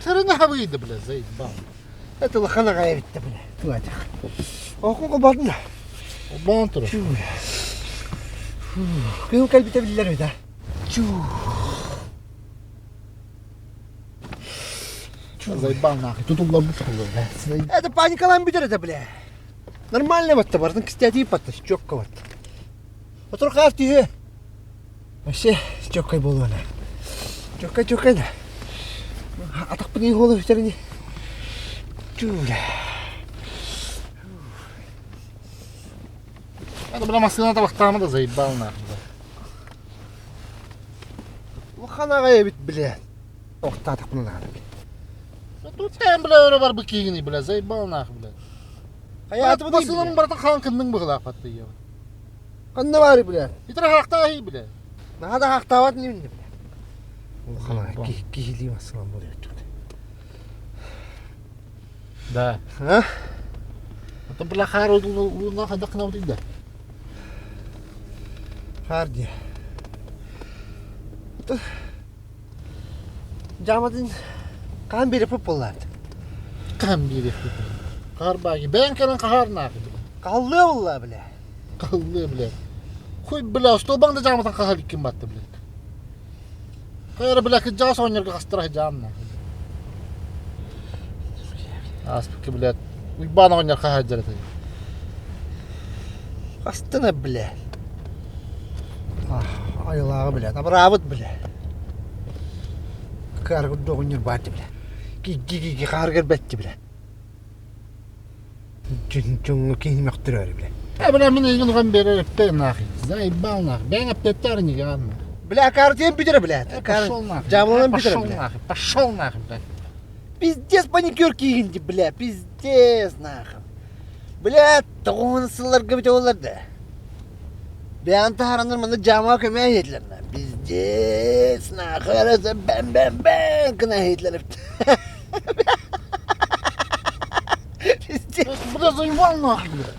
Tırına havaydı bile Zeyt bal. Это лохана гаевит-то, бля. Хватит. Оқуға бардым да. Бан тұры. Күн кәлбіте білдер өйді. Зейт бал нахи. Tutullar bu tutullar. Это паникалан бітер это, бля. Нормально батты бардың, кістәті батты, чокка батты. Отыр қағып түйе. Вообще, чоккай болу ана. Чоккай да. Атақ бұны қолы өтеріне. Чуля. Hadi buna maskına da vaktamı da Zeyt bal nahi. Лохана гаевит, бля. Оқта атақ бұны лағаны. Тут sen bile öyle var bu kiyini bile Zeyt bal nahi bile. Hayatı bu değil, Basının bля. barata kankının bu kadar patlı ya. Қанды бары, бля. Yitir hakta iyi bile. Наға да қақтават не білді, бля. Лохана кейлей масылан бұл өтті. Да. А? Это была хару луна ходок на вот ида. Харди. Жамадын қан беріп болларды. Kan bir ifrit. Kar bagi. Ben kenan kahar nahi bile. Қалды болла, бля. Kallı bile. Kuy bile ustoban da camatan kahar kim battı bile. Kayara bile ki jas oynar kastıra camna. Aspık bile. Bana oynar kahar jarata. Қастына, бля. Айлағы, бля. Абырабыт, бля. Қарғы доғынер барды, бля. Ки қарғыр бәтті, бля. Жүңі кейін мәқтір әрі, бля. Bile min ilgin kan beri öpten nahi. Zeyt bal nahi. Ben öptetler ni ganma. Бля, картин бітір, бля. Пошел нахуй. Жамылын бітір, Пошел бля. нахуй. Пошел нахуй, блядь. Пиздец паникер кейінді, бля. Пиздец, нахуй. Бля, тоғын сылларға біте оларды. Бән тағарандар мында жама көмей етлеріне. Пиздец, нахуй. Арасы бән кына етлері бітті. Пиздец. Бля, заебал нахуй, блядь.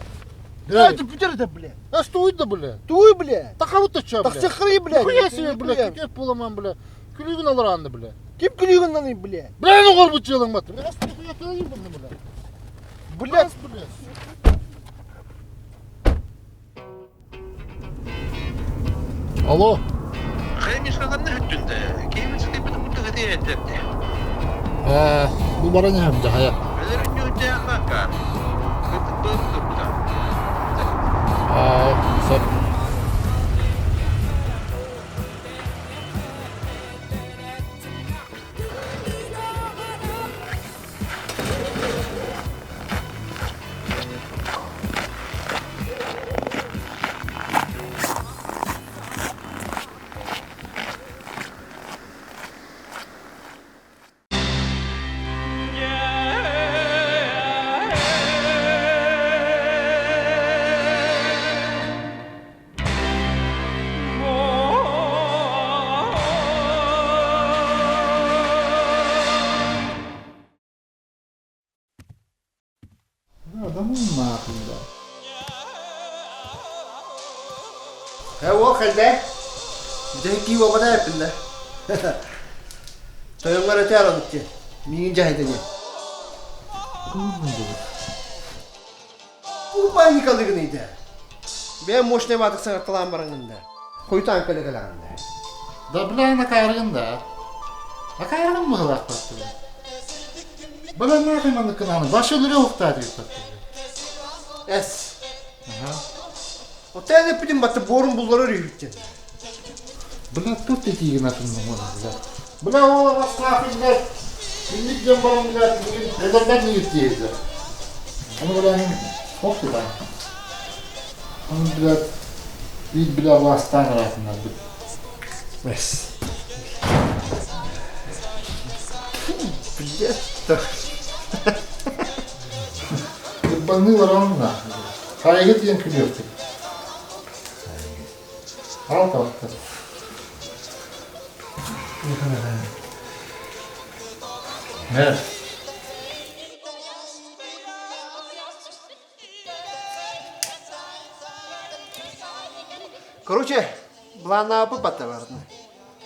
Это бітір это, бля. А что это, бля? Туй, бля. Такавut da çab, bля. Тақсықыры, бля. Хуя себе, бля, kep bulamam, bля. Külügün alır andı, bля. Кем күлігін наны, бля. Bля, ne kol bu çığılın batı. Bля, aslı хуя kıyayım bunu, bля. Бля, Bas, bля. Alo. Хаймиш қаламны хүттүнді. Кеймін сәтей бұны мұнты ғыдей әттерді. Bu bara ne yapacak hayat? Өлерін өте ақақа. Қытып бұлып тұрды. Sen... Adamın mı aklında? о, қалда. Біде кей оғада әппінді. Тойыңғар өте аран үтте. Миңін жайды не. Бұл паникалығын еді. Бән мощный батық саңа қылан барыңында. Қойтан көлі қалағында. Da bля na kargın da. Na kargın mı hılak battı? Bana ne yapayım anı kınanı? Başı lüle hukta diyor battı. Әс. Aha. O tәні әппіден батты борын бұллары рүйіттен. Bля тут dediğin atımda mı bля. Bля o rastlafın da. Şimdi cembalım bля. Neden ne yutuyuz da? Onu bля hoktu da. Onu bля. Bir bля vastan arasında. Әс. Блядь. Banıyorlar onunla. Kayıt diyen külüyor. Al kalktı. Evet. Короче, была на опыт бата барды.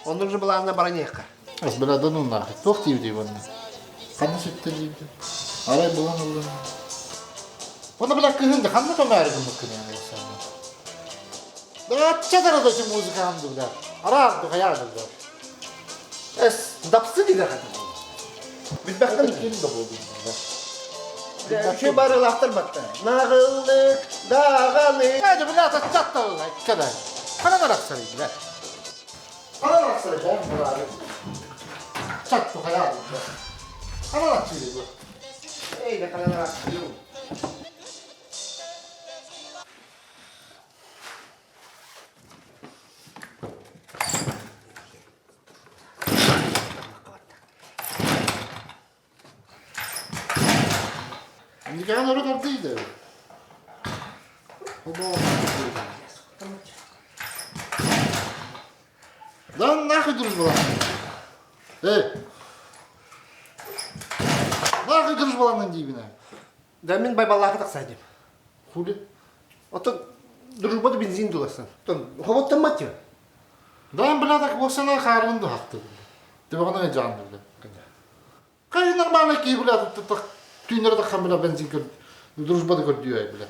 Он уже была на баранеха. Az bela donun nahi. Tok diye bana. Kanı sütte diye. Aray bulan oğlum. Ona bela kızın da kanı da mergim bakın yani sana. Daha çadara da şu müzik hamdı bela. Ara da hayal da. Es, dapsı değil kadın. Bir bakın. Kim de buldum bela. Şu barı lahtır battı. Nağıllık, dağalık. Hadi bela da çat da ulan kadar. Kana da raksarı bela. Kana raksarı ben bela. Çat da hayal da. Kana raksarı bu. Ey de kalan lahtır. Nikahın orada kardıydı. Baba. Lan ne kıydınız bu lan? Hey. Ne kıydınız bu lanın dibine? Demin baybalığa taksaydım. Huli. Oto duruşmadı benzin dolasın. Ton, hovattan matıyor. Ben biladak bu sene karnında haktı. Deme bana ne canlı bile. Kayı normalde ki biladak tüynleri de kamera benzin kır. Duruşmadı kır diyor bile.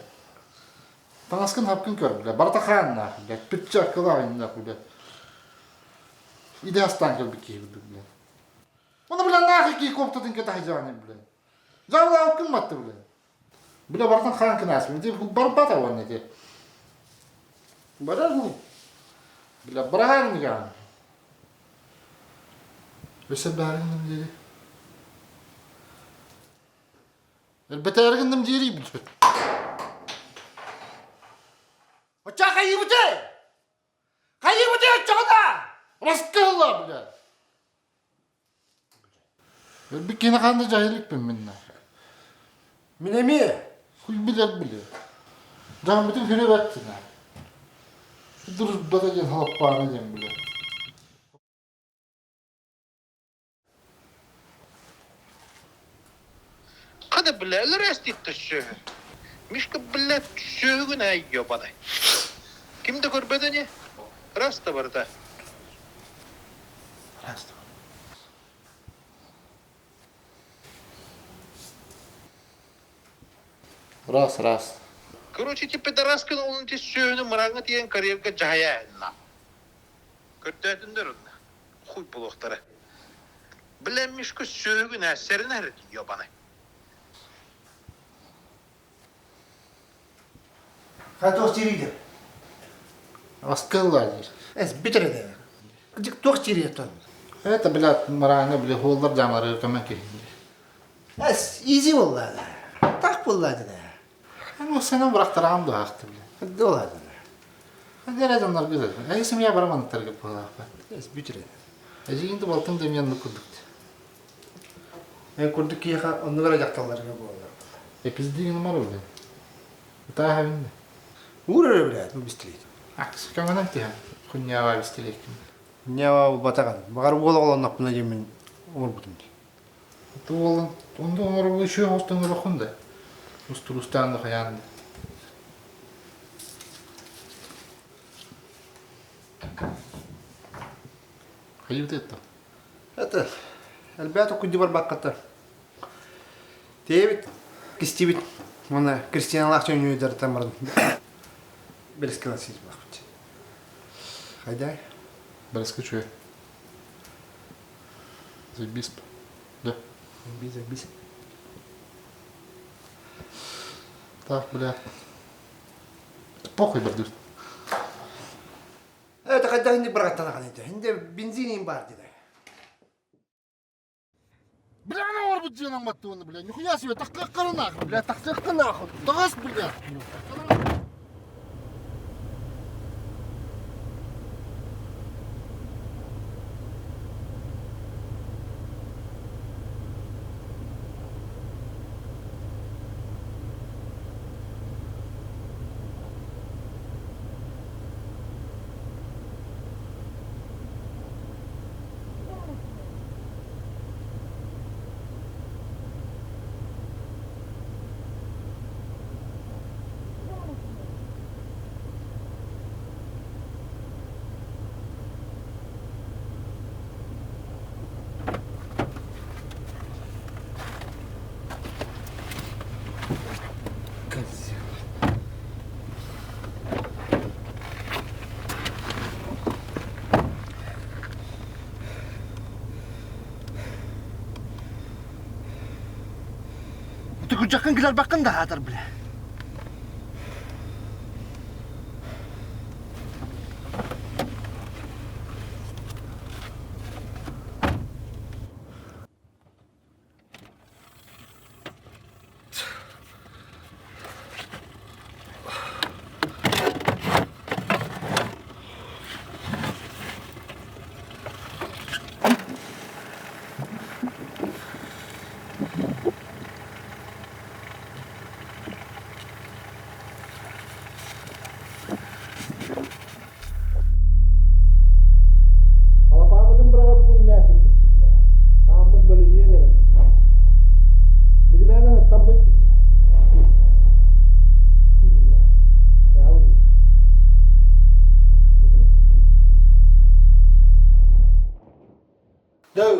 Tanıskın hapkın kör bile. Barata kanna bile. Bütçe kıla aynı bile. İdehastan kır bir ki bile. Onu bile ne ki koptadın ki tahicani bile. Zavla hapkın mattı bile. Bile baratan kan kınası bile. Bu barbata var ne diye. Barar mı? Bile bırakar mı yani? Ve bergindim dedi. Elbette ergindim diyeyim lütfen. Hoca kayı mıtı? Kayı mıtı çoğda? Raskalla bile. Bir kere kandı cahillik ben minna. Minemi. Huy bilir bile. Can bütün hüre baktın ha. Dur batacan hapağına cem bile. Kada bileler estitti söğü. Mişki bilet söğün ayyo bana. Kim de görbedi ne? Rasta var da. Rasta. Ras. Короче, типа дараскын олын те сөйінің мұраңы тиен карьерға жая әнна. Көрттәтіндер онна. Хуй бұлықтары. Біленмеш көз сөйгін әсерін әрі дейо баны. Хатоқ жирейді. Раскalla değil. Es bitiredi. Gıcık toq jiriye ton. Это, блядь, морально, блядь, холдар jamları ırkamak yerinde. Es easy vallahi. Tak vallahi de. Hani o sene bıraktıran da haktı bile. Hadi oladı. Hadi adamlar güzel. Ayısım ya baraman targı pala. Es bitiredi. Ejiyinde baltın demyanını kurduk. Ben kurduk ki yaka onu verecektalarına bu arada. Epizdiği numara bile. Daha havinde. Uğrar öyle bu bistilik. Aks, kanganan ki ha. Kunya var istilek. Ne var bu batakan? Bakar bu olan napına yemin olur budum. Tu olan, onda onları bu işi hostan ruhunda. Usturustan da hayandı. Hayır etti. Это. Ребята куди бар бакката. Тевит кистибит. Мана Кристиан Лахчон юйдар тамар. Белскала сиз бакчы. Хайдай. Раскачу. Забисп. Да. Биз. Так, бля. Похуй, бардыр. Это когда не брата на Хинде бензин бар dedi. Бля, она war bu canım battı onu bля. Нихуя себе, так карана. Бля, так ты нахуй. Дагас, бля. Ucakkan gider bakın da atar bile. Alapağımızın bırakıp bunun nesip bitti bile. Kağımız bölünüyor derim. Biri benden tam bitti bile. Ya öyle. Döv.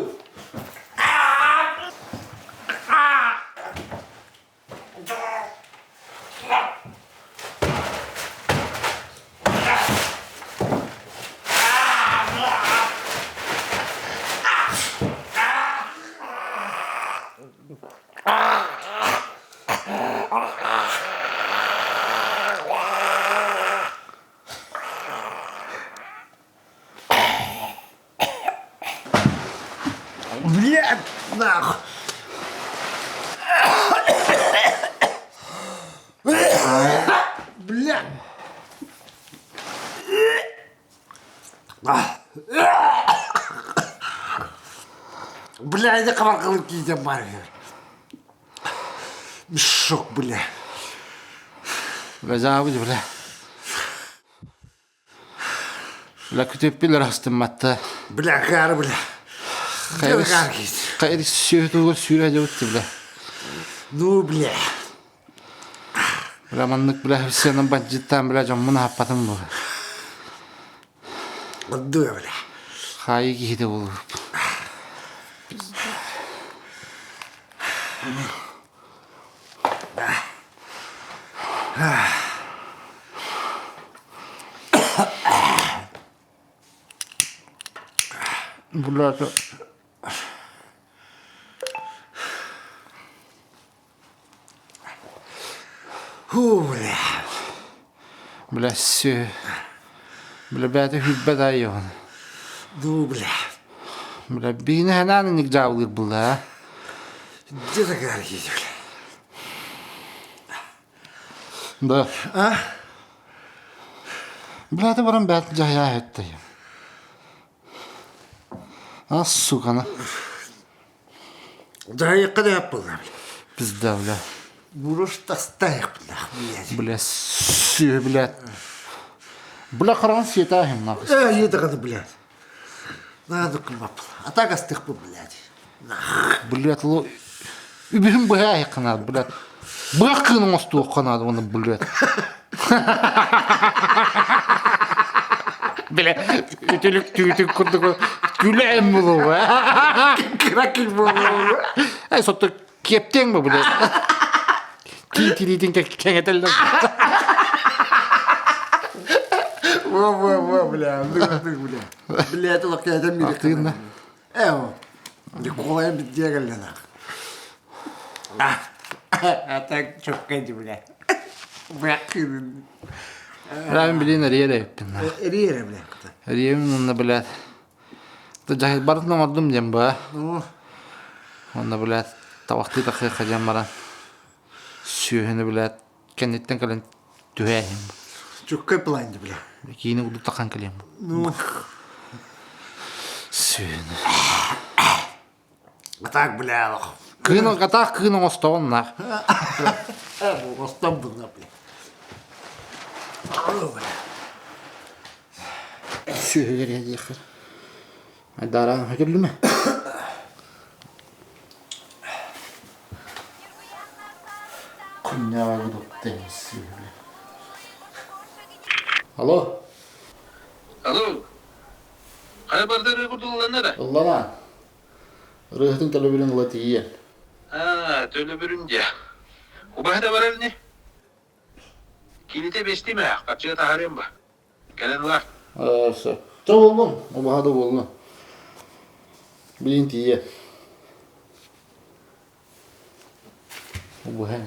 Блядь, нахуй. Блядь. Блядь, я каваркалып кейден бар. Шок, бля. Бля, забудь, бля. Бля, күтіп білер астым матта. Бля, кары, бля. Қайры сүйетугер сүйре өтті, бля. Ну, бля. Бля, маннык, бля, сенің баджиттан, бля, жон мұны хаппатым бұл. Отдуй, бля. Қайы кейді бұл. Бля, Фу, бля. бля, сүй. Бля, бәді хүлбәд айығын. Ну, бля. Бля, бейіні хәнәні нік жауылыр бұл, а? Где ты кары кейді, бля? Да. А? Бля, ты барам бәді жая өтті. Ас, суканы. Да, я когда был, бля. Бізді, бля. Буруш тастайық, бля, блядь. Бля, сүй, бля. Бля, қарған сеті ахим, нақыз. Едіғаны, блядь. Надо кымап. А так астық бұл, блядь. Блядь, ло... Үбігін бұға ай қанады, блядь. Бұға қының остуы қанады, оны, блядь. Бля, үтілік түйітік күрдік, күләйім бұлу, ба? Кракел бұл. Ай, сотты кептен бі, блядь. Тилитин кеңетелді. Во, бля, бля. Бля, это лак я там мире. Активно. Эво. Николай бедегали нах. А так чоккайди, бля. Бля, Рәбін білейін әрейер әйіппен. Риера, бля. Әрейемін онына, блядь. Жахил барытын оңырдым дем, ба? Ну, Онына, блядь, табақты тақы қажам баран. Сүйіні, блядь, кәнеттен кәлін түйәйім. чоккай планды, бля. Кейіні ұлды таққан кәлем. Ну, Сүйіні. а так, бля, лох. Кыны, қатақ кыны остауын, нақ. Эво, остап был, бля. О, бля. Сүйі кере дейқі. Айдарағын хөкерлі ме? Күнне ағы доқтайым сүйі, бля. Алло? Алло. Қай бардары құрдылғаннара? Ұллана. Рыхтың төлі бірін ұлы тейін. Төлі бүрінде. Убахда барар не? Келіте бесті ме? Қатшыға тағарем ба? Кәлен ұлар. Аса. Та болмын. Убахада болмын. Білін тейін. Убахан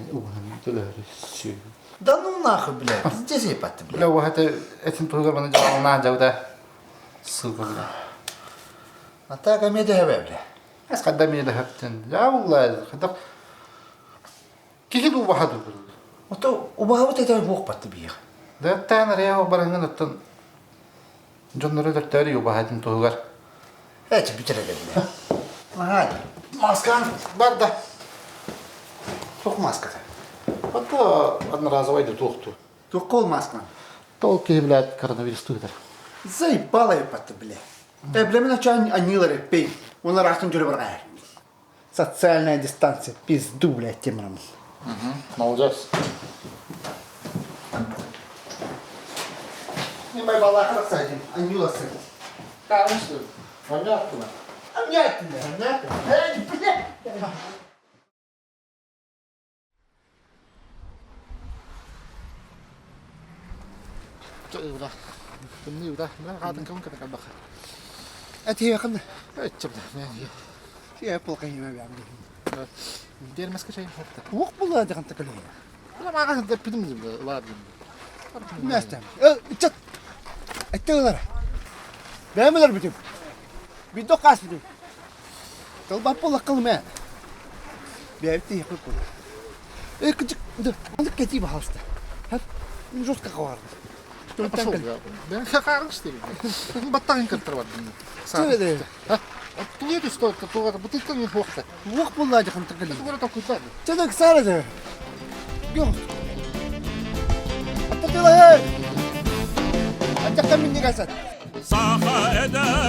төлөөр сүү. Да ну нахуй, бля. Пиздец ебать, бля. Бля убахата этин тугар бана жаална жауда сылгыла. Ата комедия бля. Ас кадами да хаттен. Я улла хадак. Кихил убахаду. Ото убахавт это вок патты бия. Да тан реа баранган оттон. Жонноры да тари убахадын тугар. Эти битере бля. Ага. Маскан. Барда. Тох маската. Ата одноразовый да тухту. Тох кол маскан. Толки, блядь, коронавирус тугар. Заебала ебать, бля. Бля, меня чан аниларе пей. Он растун жюре баргай. Социальная дистанция. Пизду, блядь, темрам. Молодец. Не моя бала красавица. Анила сын. Конечно. Понятно. Понятно. Понятно. Эй, блядь. Бля. Кемни бля. Бля хатын кем ката кабах. Это я خدنا. Этче бля. يا بلقي ما بيعمل. دير مسك شيء حتى. وق بالله ده انت كلها. لا ما قاعد بدم واد. الناس تعمل. انت انت ولا بيعمل اربطه. بيدق قاسده. طلب بالله قلمه. بيعتي يقول كل. ايه كنت ده عندك كتيبه هاسته. هات نجوز كقوار. Да как что ли? Батарея контроль. Саведе. Клею стоит, то бутылка не плохо. وق بالله ده انت كلها. Вот такой так. تدك سارة ده. يوم. انت تلا ايه؟ انت كم مني قاسد. صاخ ادى